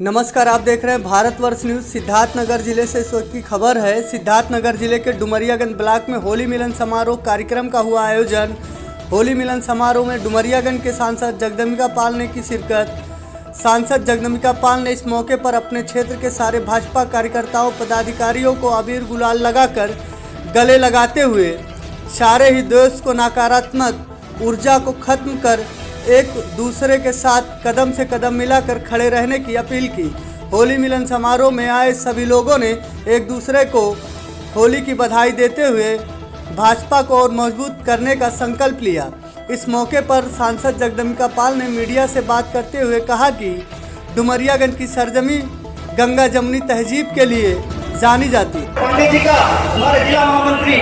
नमस्कार, आप देख रहे हैं भारतवर्ष न्यूज़। सिद्धार्थनगर जिले से इस वक्त की खबर है। सिद्धार्थनगर जिले के डुमरियागंज ब्लॉक में होली मिलन समारोह कार्यक्रम का हुआ आयोजन। होली मिलन समारोह में डुमरियागंज के सांसद जगदम्बिका पाल ने की शिरकत। सांसद जगदम्बिका पाल ने इस मौके पर अपने क्षेत्र के सारे भाजपा कार्यकर्ताओं पदाधिकारियों को अबीर गुलाल लगाकर गले लगाते हुए सारे ही देश को नकारात्मक ऊर्जा को खत्म कर एक दूसरे के साथ कदम से कदम मिलाकर खड़े रहने की अपील की। होली मिलन समारोह में आए सभी लोगों ने एक दूसरे को होली की बधाई देते हुए भाजपा को और मजबूत करने का संकल्प लिया। इस मौके पर सांसद जगदम्बिका पाल ने मीडिया से बात करते हुए कहा कि डुमरियागंज की सरजमी गंगा जमुनी तहजीब के लिए जानी जाती। पंडित जी का हमारे जिला महामंत्री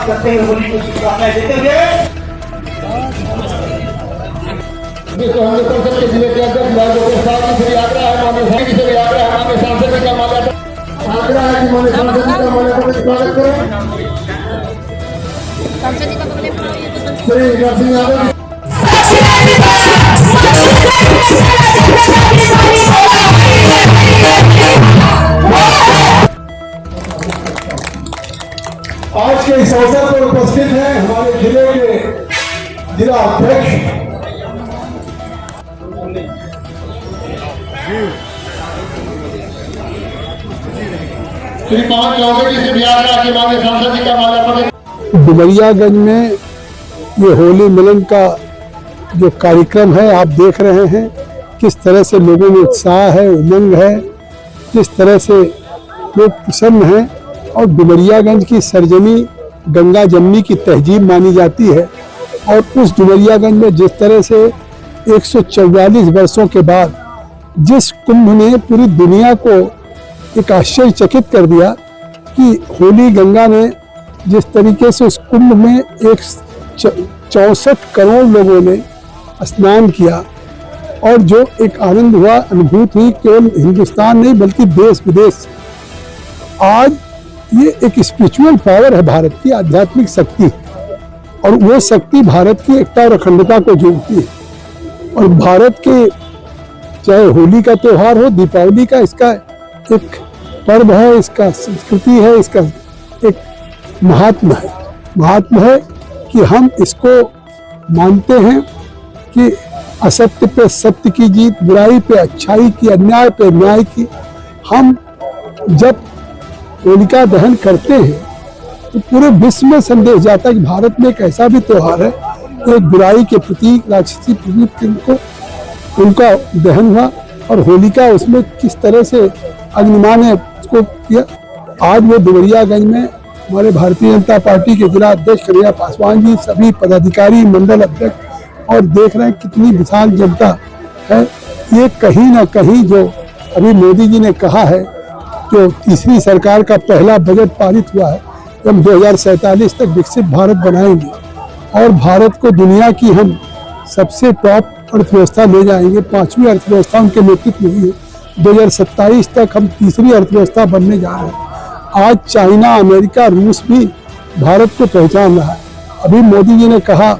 करते हुए होली को शुभकामनाएं देते हुए जिले के अध्यक्ष साहब की यात्रा है, माननीय साहब की यात्रा है, माननीय सांसद का माला आग्रह है कि माननीय सांसद का माला का स्वागत करें। श्री नरसिंह यादव आज के इस अवसर पर उपस्थित हैं हमारे जिले के जिला अध्यक्ष श्री पवन चौधरी जी से भी आग्रह कि माननीय सांसद जी का माला पर। डुमरियागंज में ये होली मिलन का जो कार्यक्रम है आप देख रहे हैं, किस तरह से लोगों में उत्साह है, उमंग है, किस तरह से लोग प्रसन्न हैं। और डुमरियागंज की सरजमी गंगा जमुनी की तहजीब मानी जाती है और उस डुमरियागंज में जिस तरह से 144 वर्षों के बाद जिस कुंभ ने पूरी दुनिया को एक आश्चर्यचकित कर दिया कि होली गंगा ने जिस तरीके से उस कुंभ में 64 करोड़ लोगों ने स्नान किया और जो एक आनंद हुआ, अनुभूति हुई केवल हिंदुस्तान नहीं बल्कि देश विदेश से। आज ये एक स्पिरिचुअल पावर है, भारत की आध्यात्मिक शक्ति है और वो शक्ति भारत की एकता और अखंडता को जोड़ती है। और भारत के चाहे होली का त्योहार हो, दीपावली का, इसका एक पर्व है, इसका संस्कृति है, इसका एक महात्मा है कि हम इसको मानते हैं कि असत्य पे सत्य की जीत, बुराई पे अच्छाई की, अन्याय पे न्याय की। हम जब होलिका दहन करते हैं तो पूरे विश्व में संदेश जाता है कि भारत में एक ऐसा भी त्योहार है, एक बुराई के प्रतीक, राक्षसी प्रतीक को उनका दहन हुआ और होलिका उसमें किस तरह से अग्निमा ने उसको किया। आज वो डुमरियागंज में हमारे भारतीय जनता पार्टी के जिला अध्यक्ष कन्हैया पासवान जी, सभी पदाधिकारी, मंडल अध्यक्ष और देख रहे हैं कितनी विशाल जनता है। ये कहीं ना कहीं जो अभी मोदी जी ने कहा है, जो तीसरी सरकार का पहला बजट पारित हुआ है, हम 2047 तक विकसित भारत बनाएंगे और भारत को दुनिया की हम सबसे टॉप अर्थव्यवस्था ले जाएंगे। 5वीं अर्थव्यवस्था उनके नेतृत्व में है। 2027 तक हम तीसरी अर्थव्यवस्था बनने जा रहे हैं। आज चाइना, अमेरिका, रूस भी भारत को पहचान रहा है। अभी मोदी जी ने कहा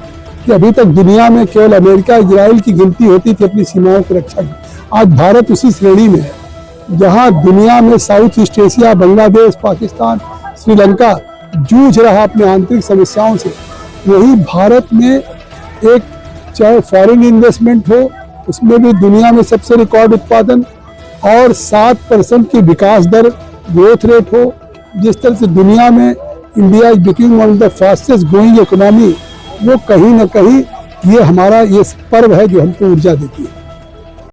कि अभी तक दुनिया में केवल अमेरिका, इजराइल की गिनती होती थी अपनी सीमाओं की रक्षा की। आज भारत उसी श्रेणी में है जहां दुनिया में south east Asia, Bangladesh, Pakistan, Sri Lanka जूझ रहा अपने आंतरिक समस्याओं से, वही भारत में एक चाहे फॉरेन इन्वेस्टमेंट हो, उसमें भी दुनिया में सबसे रिकॉर्ड उत्पादन और 7% की विकास दर, ग्रोथ रेट हो। जिस तरह से दुनिया में India is becoming one of the fastest growing economy, वो कहीं ना कहीं ये हमारा ये पर्व है जो हमको ऊर्जा देती है।